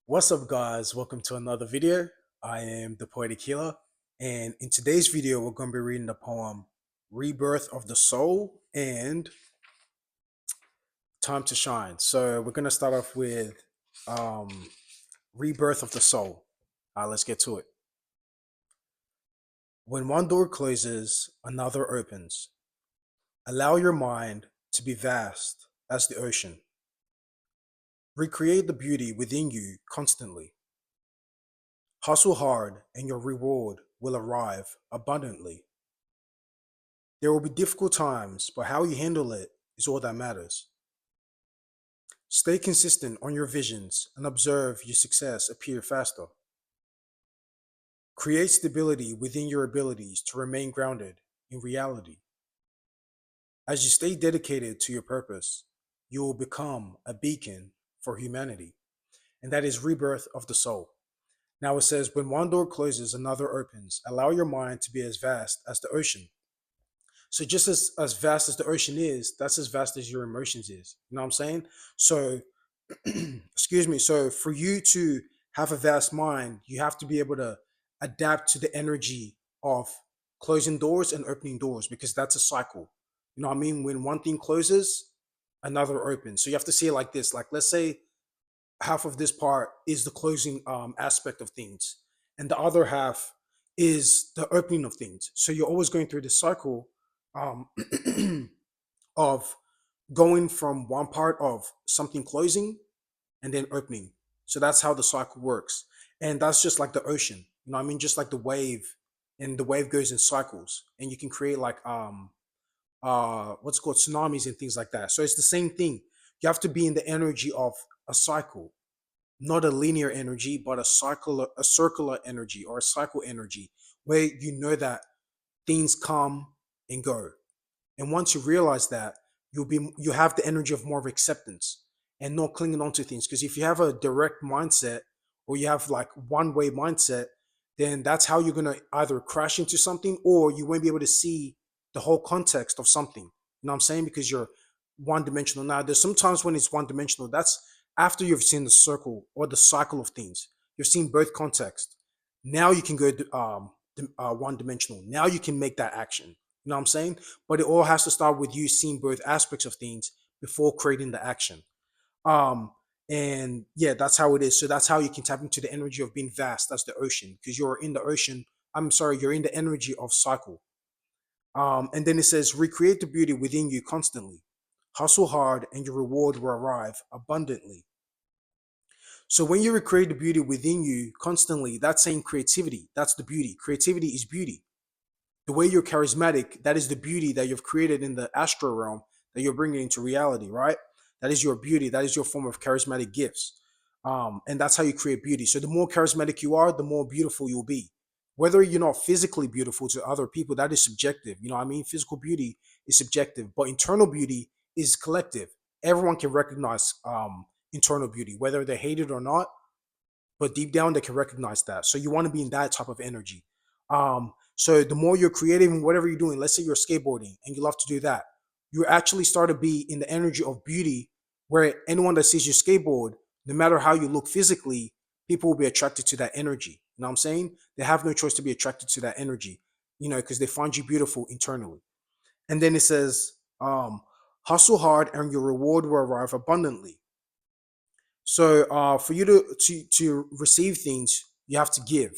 What's up, guys? Welcome to another video. I am the Poetic Healer, and in today's video, we're going to be reading the poem Rebirth of the Soul and Time to Shine. So, we're going to start off with um, Rebirth of the Soul. Let's get to it. When one door closes, another opens. Allow your mind to be vast as the ocean. Recreate the beauty within you constantly. Hustle hard, and your reward will arrive abundantly. There will be difficult times, but how you handle it is all that matters. Stay consistent on your visions and observe your success appear faster. Create stability within your abilities to remain grounded in reality. As you stay dedicated to your purpose, you will become a beacon for humanity. And that is rebirth of the soul. Now it says, when one door closes, another opens. Allow your mind to be as vast as the ocean. So just as vast as the ocean is, that's as vast as your emotions is. You know what I'm saying? So, excuse me. So for you to have a vast mind, you have to be able to adapt to the energy of closing doors and opening doors because that's a cycle. You know what I mean? When one thing closes, another opens. So you have to see it like this. Like, let's say half of this part is the closing aspect of things, and the other half is the opening of things. So you're always going through this cycle um, of going from one part of something closing and then opening. So that's how the cycle works. And that's just like the ocean, you know what I mean? Just like the wave, and the wave goes in cycles, and you can create like what's called tsunamis and things like that. So it's the same thing. You have to be in the energy of a cycle, not a linear energy, but a circular energy or a cycle energy where you know that things come and go. And once you realize that, you have the energy of more of acceptance and not clinging on to things. Because if you have a direct mindset or you have like one way mindset, then that's how you're gonna either crash into something or you won't be able to see the whole context of something. You know what I'm saying? Because you're one dimensional. Now, there's sometimes when it's one dimensional, that's after you've seen the circle or the cycle of things. You've seen both context. Now you can go one dimensional. Now you can make that action. You know what I'm saying? But it all has to start with you seeing both aspects of things before creating the action. Um, and yeah, that's how it is. So that's how you can tap into the energy of being vast. That's the ocean, because you're in the ocean. I'm sorry, you're in the energy of cycle. And then it says, recreate the beauty within you constantly. Hustle hard, and your reward will arrive abundantly. So when you recreate the beauty within you constantly, that's saying creativity. That's the beauty. Creativity is beauty. The way you're charismatic, that is the beauty that you've created in the astral realm that you're bringing into reality, right? That is your beauty. That is your form of charismatic gifts. And that's how you create beauty. So the more charismatic you are, the more beautiful you'll be. Whether you're not physically beautiful to other people, that is subjective. You know what I mean? Physical beauty is subjective, but internal beauty is collective. Everyone can recognize internal beauty, whether they hate it or not, but deep down they can recognize that. So you want to be in that type of energy. So the more you're creative in whatever you're doing, let's say you're skateboarding and you love to do that, you actually start to be in the energy of beauty, where anyone that sees you skateboard, no matter how you look physically, people will be attracted to that energy. You know what I'm saying? They have no choice to be attracted to that energy, because they find you beautiful internally. And then it says, hustle hard and your reward will arrive abundantly. So for you to receive things, you have to give.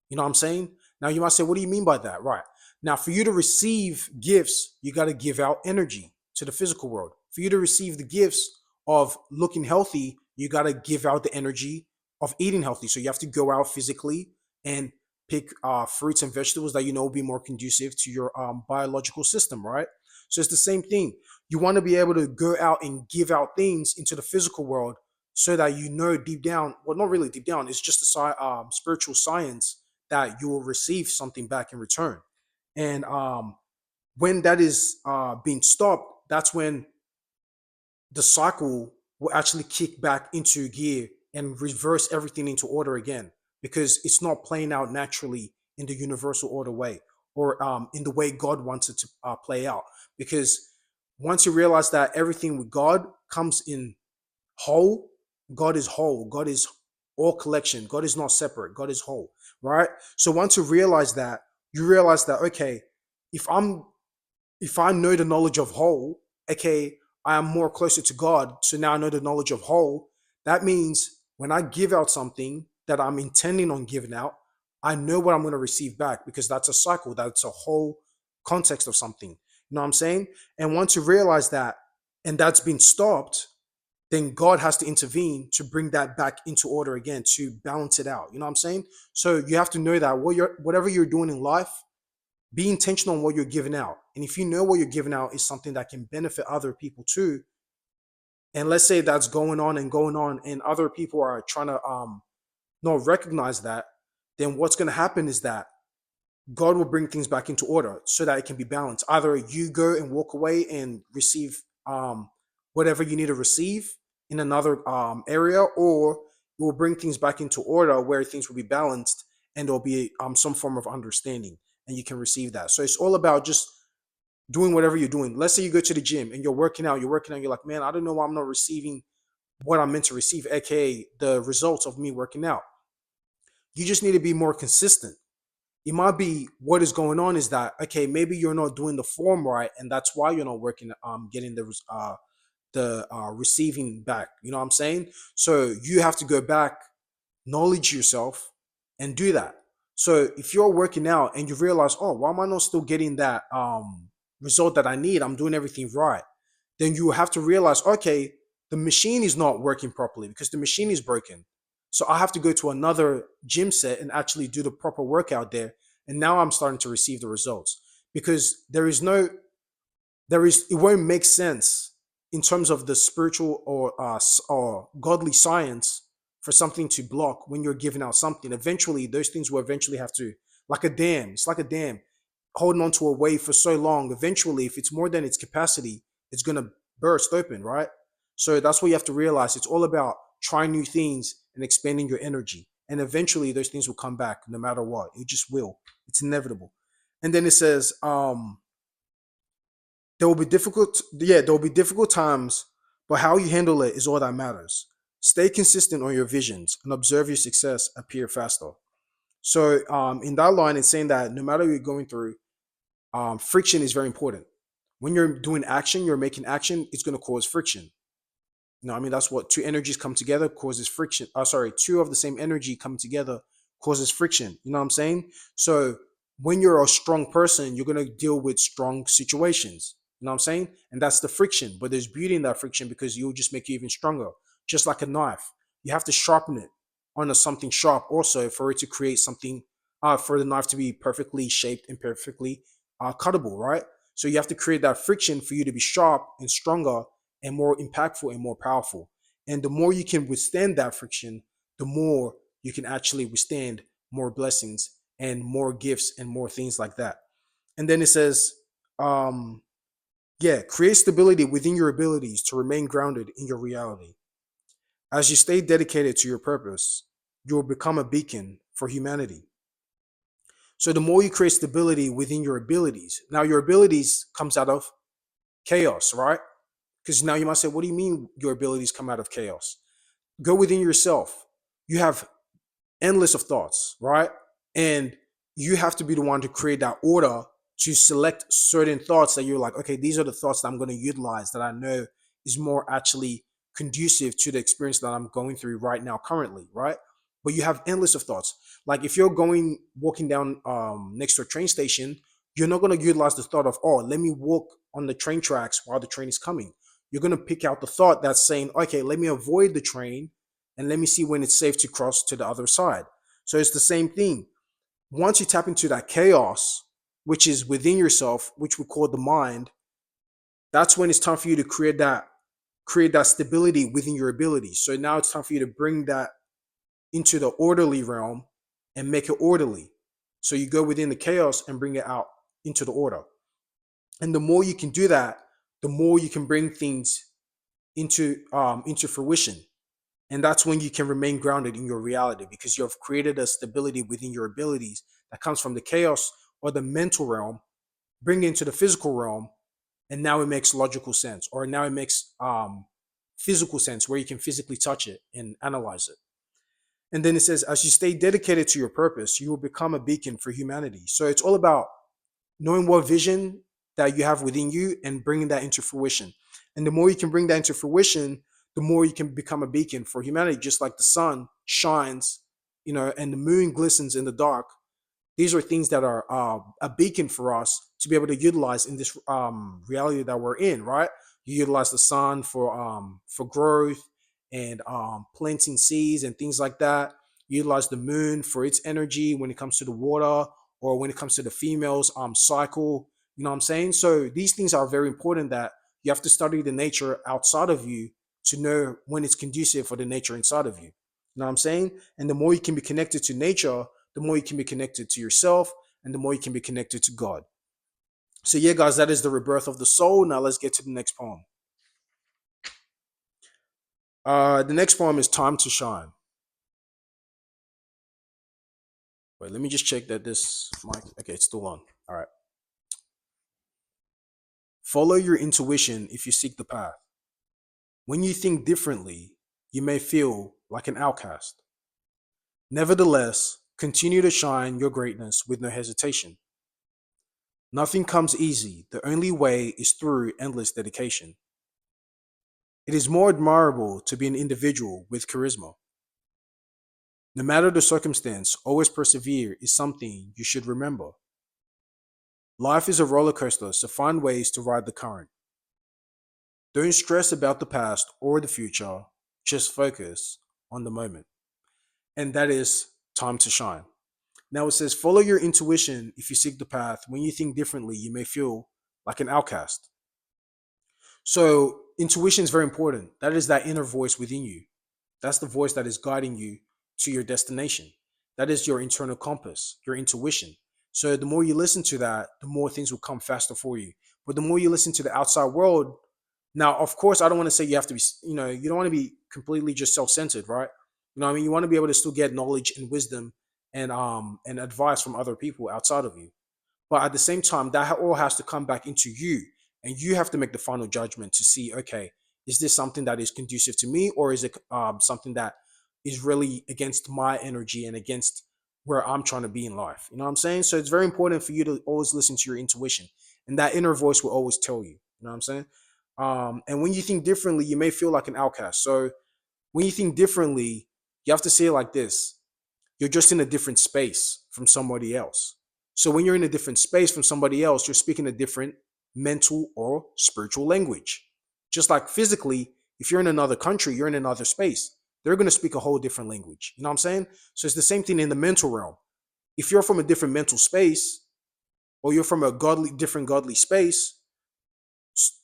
You know what I'm saying? Now you might say, what do you mean by that? Right. Now, for you to receive gifts, you got to give out energy to the physical world. For you to receive the gifts of looking healthy, you got to give out the energy of eating healthy. So you have to go out physically and pick fruits and vegetables that you know will be more conducive to your biological system, right? So it's the same thing. You want to be able to go out and give out things into the physical world so that you know deep down, well, not really deep down, it's just a spiritual science that you will receive something back in return. And when that is being stopped, that's when the cycle will actually kick back into gear and reverse everything into order again, because it's not playing out naturally in the universal order way, or in the way God wants it to play out. Because once you realize that everything with God comes in whole, God is whole, God is all collection. God is not separate. God is whole, right? So once you realize that, okay, if I'm if I know the knowledge of whole, okay, I am more closer to God. So now I know the knowledge of whole. That means when I give out something that I'm intending on giving out, I know what I'm going to receive back because that's a cycle. That's a whole context of something. You know what I'm saying? And once you realize that and that's been stopped, then God has to intervene to bring that back into order again, to balance it out. You know what I'm saying? So you have to know that whatever you're doing in life, be intentional on what you're giving out. And if you know what you're giving out is something that can benefit other people too, and let's say that's going on, and other people are trying to not recognize that, then what's going to happen is that God will bring things back into order so that it can be balanced. Either you go and walk away and receive whatever you need to receive in another area, or it will bring things back into order where things will be balanced and there'll be some form of understanding and you can receive that. So it's all about just doing whatever you're doing. Let's say you go to the gym and you're working out, you're like, man, I don't know why I'm not receiving what I'm meant to receive, aka the results of me working out. You just need to be more consistent. It might be what is going on is that okay, maybe you're not doing the form right, and that's why you're not working, getting the receiving back. You know what I'm saying? So you have to go back, knowledge yourself, and do that. So if you're working out and you realize, oh, why am I not still getting that result that I need? I'm doing everything right. Then you have to realize, okay, the machine is not working properly because the machine is broken. So I have to go to another gym set and actually do the proper workout there. And now I'm starting to receive the results because it won't make sense in terms of the spiritual or godly science for something to block when you're giving out something. Eventually those things will eventually have to, like a dam, it's like a dam holding on to a wave for so long. Eventually, if it's more than its capacity, it's going to burst open, right? So that's what you have to realize. It's all about trying new things and expanding your energy, and eventually those things will come back no matter what. It just will. It's inevitable. And then it says there will be difficult times, but how you handle it is all that matters. Stay consistent on your visions and observe your success appear faster. So in that line, it's saying that no matter what you're going through, friction is very important. When you're doing action, you're making action, it's going to cause friction. I mean, that's what two energies come together causes friction. Two of the same energy coming together causes friction. You know what I'm saying? So when you're a strong person, you're going to deal with strong situations. You know what I'm saying? And that's the friction. But there's beauty in that friction because it will just make you even stronger. Just like a knife, you have to sharpen it onto something sharp also for it to create something, for the knife to be perfectly shaped and perfectly cuttable, right? So you have to create that friction for you to be sharp and stronger and more impactful and more powerful. And the more you can withstand that friction, the more you can actually withstand more blessings and more gifts and more things like that. And then it says, create stability within your abilities to remain grounded in your reality. As you stay dedicated to your purpose, you will become a beacon for humanity. So the more you create stability within your abilities, now your abilities comes out of chaos, right? Because now you might say, what do you mean your abilities come out of chaos? Go within yourself. You have endless of thoughts, right? And you have to be the one to create that order to select certain thoughts that you're like, okay, these are the thoughts that I'm going to utilize that I know is more actually conducive to the experience that I'm going through right now, currently, right? But you have endless of thoughts. Like if you're walking down next to a train station, you're not going to utilize the thought of, oh, let me walk on the train tracks while the train is coming. You're going to pick out the thought that's saying, okay, let me avoid the train and let me see when it's safe to cross to the other side. So it's the same thing. Once you tap into that chaos, which is within yourself, which we call the mind, that's when it's time for you to create that stability within your abilities. So now it's time for you to bring that into the orderly realm and make it orderly. So you go within the chaos and bring it out into the order. And the more you can do that, the more you can bring things into fruition. And that's when you can remain grounded in your reality because you have created a stability within your abilities that comes from the chaos or the mental realm, bring it into the physical realm, and now it makes logical sense, or now it makes physical sense where you can physically touch it and analyze it. And then it says, as you stay dedicated to your purpose, you will become a beacon for humanity. So it's all about knowing what vision that you have within you and bringing that into fruition. And the more you can bring that into fruition, the more you can become a beacon for humanity, just like the sun shines, and the moon glistens in the dark. These are things that are a beacon for us to be able to utilize in this reality that we're in, right? You utilize the sun for growth and planting seeds and things like that. You utilize the moon for its energy when it comes to the water or when it comes to the female's cycle. You know what I'm saying? So these things are very important that you have to study the nature outside of you to know when it's conducive for the nature inside of you. You know what I'm saying? And the more you can be connected to nature, the more you can be connected to yourself, and the more you can be connected to God. So, yeah, guys, that is the rebirth of the soul. Now, let's get to the next poem. The next poem is Time to Shine. Wait, let me just check that this mic. Okay, it's still on. All right. Follow your intuition if you seek the path. When you think differently, you may feel like an outcast. Nevertheless, continue to shine your greatness with no hesitation. Nothing comes easy. The only way is through endless dedication. It is more admirable to be an individual with charisma. No matter the circumstance, always persevere is something you should remember. Life is a roller coaster, so find ways to ride the current. Don't stress about the past or the future, just focus on the moment. And that is time to shine. Now it says, follow your intuition if you seek the path. When you think differently, you may feel like an outcast. So, intuition is very important. That is that inner voice within you. That's the voice that is guiding you to your destination. That is your internal compass, your intuition. So the more you listen to that, the more things will come faster for you. But the more you listen to the outside world, now, of course, I don't want to say you have to be, you don't want to be completely just self-centered, right? You know what I mean? You want to be able to still get knowledge and wisdom and advice from other people outside of you. But at the same time, that all has to come back into you. And you have to make the final judgment to see, okay, is this something that is conducive to me, or is it something that is really against my energy and against where I'm trying to be in life? You know what I'm saying? So it's very important for you to always listen to your intuition. And that inner voice will always tell you. You know what I'm saying? And when you think differently, you may feel like an outcast. So when you think differently, you have to say it like this: you're just in a different space from somebody else. So when you're in a different space from somebody else, you're speaking a different mental or spiritual language. Just like physically, if you're in another country, you're in another space, they're going to speak a whole different language. You know what I'm saying? So it's the same thing in the mental realm. If you're from a different mental space, or you're from a different godly space,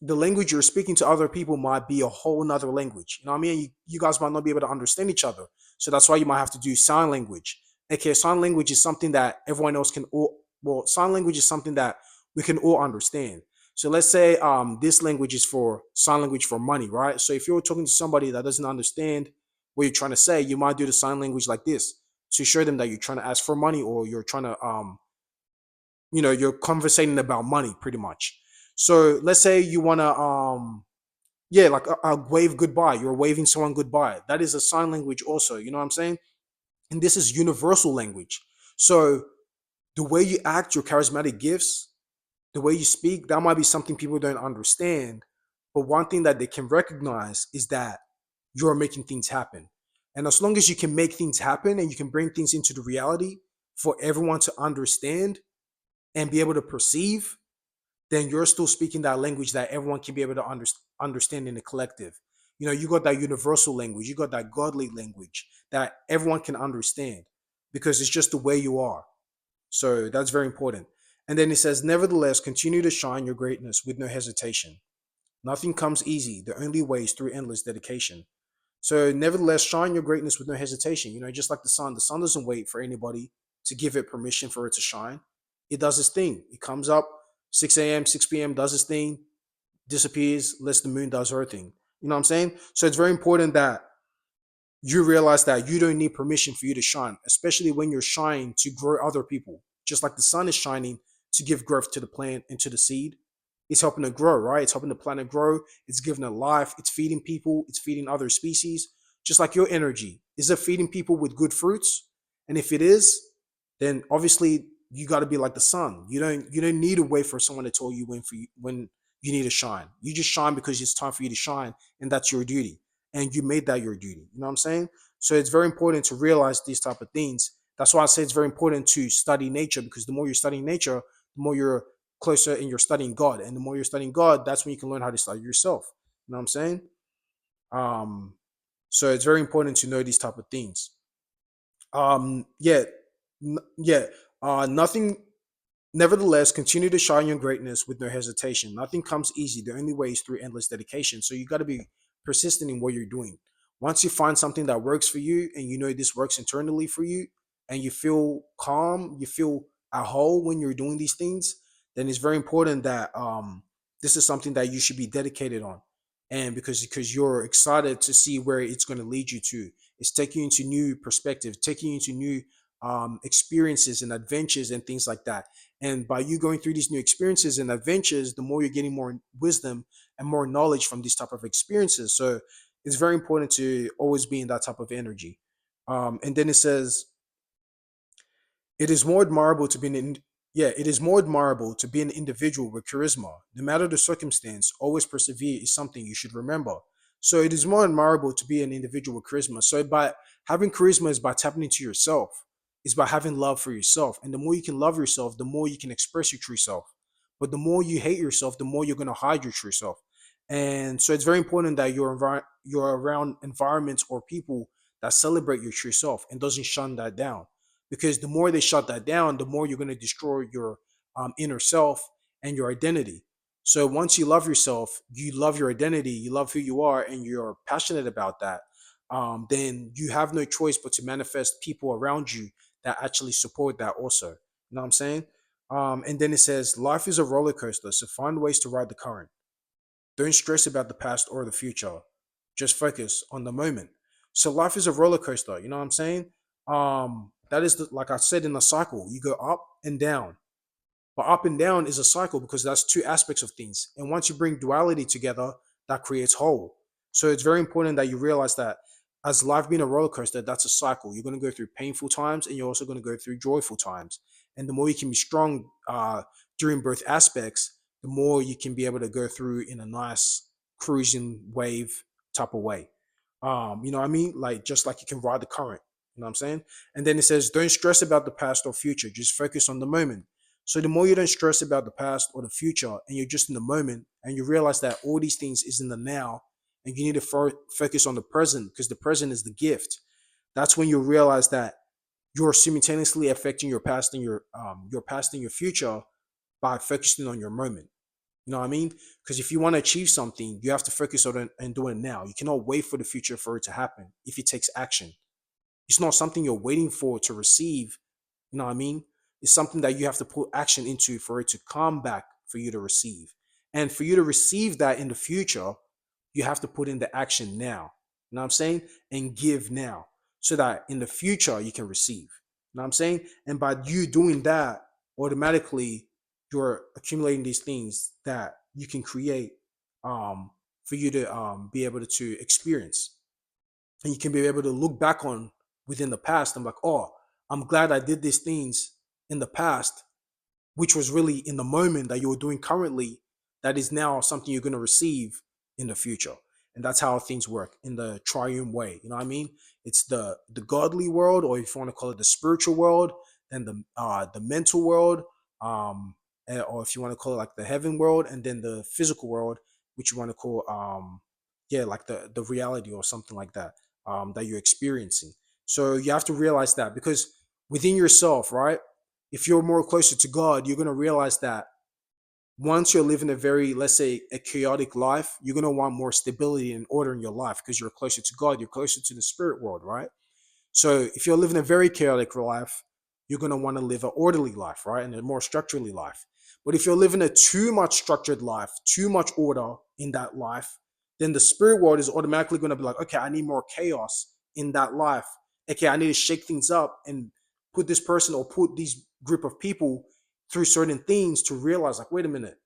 the language you're speaking to other people might be a whole nother language. You know what I mean? You guys might not be able to understand each other. So that's why you might have to do sign language. Okay, sign language is something that everyone else can all, well, sign language is something that we can all understand. So let's say this language is for sign language for money, right? So if you're talking to somebody that doesn't understand what you're trying to say, you might do the sign language like this to show them that you're trying to ask for money, or you're trying to you're conversating about money pretty much. So let's say you want to yeah, like a wave goodbye, you're waving someone goodbye. That is a sign language also, you know what I'm saying? And this is universal language. So the way you act, your charismatic gifts, the way you speak, that might be something people don't understand. But one thing that they can recognize is that you're making things happen. And as long as you can make things happen and you can bring things into the reality for everyone to understand and be able to perceive, then you're still speaking that language that everyone can be able to understand in the collective. You got that universal language, you got that godly language that everyone can understand because it's just the way you are. So that's very important. And then it says, nevertheless, continue to shine your greatness with no hesitation. Nothing comes easy. The only way is through endless dedication. So, nevertheless, shine your greatness with no hesitation. Just like the sun doesn't wait for anybody to give it permission for it to shine. It does its thing. It comes up 6 a.m., 6 p.m., does its thing, disappears, lets the moon does her thing. You know what I'm saying? So, it's very important that you realize that you don't need permission for you to shine, especially when you're shining to grow other people. Just like the sun is shining to give growth to the plant and to the seed. It's helping it grow, right? It's helping the planet grow. It's giving it life. It's feeding people. It's feeding other species. Just like your energy. Is it feeding people with good fruits? And if it is, then obviously you got to be like the sun. You don't need to wait for someone to tell you when you need to shine. You just shine because it's time for you to shine, and that's your duty. And you made that your duty. You know what I'm saying? So it's very important to realize these type of things. That's why I say it's very important to study nature, because the more you're studying nature, the more you're closer and you're studying God. And the more you're studying God, that's when you can learn how to study yourself. You know what I'm saying? Um, so it's very important to know these type of things. Yeah, yeah. Nothing. Nevertheless, continue to shine your greatness with no hesitation. Nothing comes easy. The only way is through endless dedication. So you got to be persistent in what you're doing. Once you find something that works for you, and you know this works internally for you, and you feel calm, you feel at whole when you're doing these things, then it's very important that this is something that you should be dedicated on, and because you're excited to see where it's going to lead you to. It's taking you into new perspective, taking you into new experiences and adventures and things like that. And by you going through these new experiences and adventures, the more you're getting more wisdom and more knowledge from these type of experiences. So it's very important to always be in that type of energy. And then it says, it is more admirable to be it is more admirable to be an individual with charisma. No matter the circumstance, always persevere is something you should remember. So it is more admirable to be an individual with charisma. So by having charisma is by tapping into yourself. It's by having love for yourself. And the more you can love yourself, the more you can express your true self. But the more you hate yourself, the more you're going to hide your true self. And so it's very important that you're around environments or people that celebrate your true self and doesn't shun that down, because the more they shut that down, the more you're going to destroy your inner self and your identity. So once you love yourself, you love your identity, you love who you are, and you're passionate about that, then you have no choice but to manifest people around you that actually support that also. You know what I'm saying? And then it says, life is a roller coaster, so find ways to ride the current. Don't stress about the past or the future. Just focus on the moment. So life is a roller coaster. You know what I'm saying? That is like I said in the cycle. You go up and down. But up and down is a cycle because that's two aspects of things. And once you bring duality together, that creates whole. So it's very important that you realize that as life being a roller coaster, that's a cycle. You're going to go through painful times, and you're also going to go through joyful times. And the more you can be strong during both aspects, the more you can be able to go through in a nice cruising wave type of way. You know what I mean? Like just like you can ride the current. You know what I'm saying? And then it says, don't stress about the past or future. Just focus on the moment. So the more you don't stress about the past or the future, and you're just in the moment, and you realize that all these things is in the now, and you need to focus on the present, because the present is the gift. That's when you realize that you're simultaneously affecting your past and your future by focusing on your moment. You know what I mean? Because if you want to achieve something, you have to focus on it and do it now. You cannot wait for the future for it to happen. If it takes action, it's not something you're waiting for to receive. You know what I mean? It's something that you have to put action into for it to come back for you to receive. And for you to receive that in the future, you have to put in the action now. You know what I'm saying? And give now so that in the future you can receive. You know what I'm saying? And by you doing that, automatically you're accumulating these things that you can create for you to be able to experience, and you can be able to look back on within the past and be like, oh, I'm glad I did these things in the past, which was really in the moment that you're doing currently, that is now something you're going to receive in the future. And that's how things work in the triune way. You know what I mean? It's the godly world, or if you want to call it the spiritual world, then the mental world, um, or if you want to call it like the heaven world, and then the physical world, which you want to call yeah, like the reality or something like that, that you're experiencing. So you have to realize that, because within yourself, right? If you're more closer to God, you're going to realize that once you're living a very, let's say, a chaotic life, you're going to want more stability and order in your life because you're closer to God, you're closer to the spirit world, right? So if you're living a very chaotic life, you're going to want to live an orderly life, right? And a more structurally life. But if you're living a too much structured life, too much order in that life, then the spirit world is automatically going to be like, okay, I need more chaos in that life. Okay, I need to shake things up and put this person or put these group of people through certain things to realize, like, wait a minute,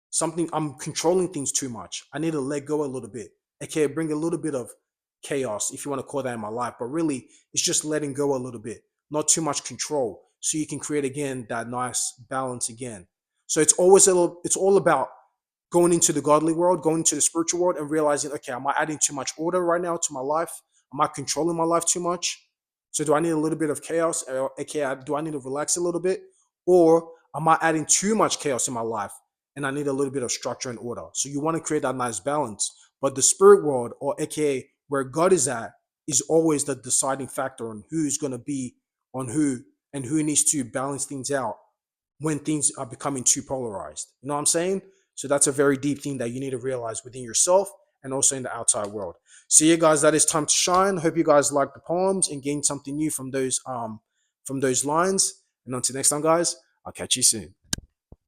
something, I'm controlling things too much. I need to let go a little bit. Okay, bring a little bit of chaos, if you want to call that, in my life. But really, it's just letting go a little bit, not too much control, so you can create again that nice balance again. So it's all about going into the godly world, going into the spiritual world, and realizing, okay, am I adding too much order right now to my life? Am I controlling my life too much? So do I need a little bit of chaos? Okay, do I need to relax a little bit? Or am I adding too much chaos in my life and I need a little bit of structure and order? So you want to create that nice balance. But the spirit world, or aka where God is at, is always the deciding factor on who's going to be on who, and who needs to balance things out when things are becoming too polarized. You know what I'm saying? So that's a very deep thing that you need to realize within yourself and also in the outside world. So yeah, guys, that is time to shine. Hope you guys like the poems and gain something new from those lines. And until next time, guys, I'll catch you soon.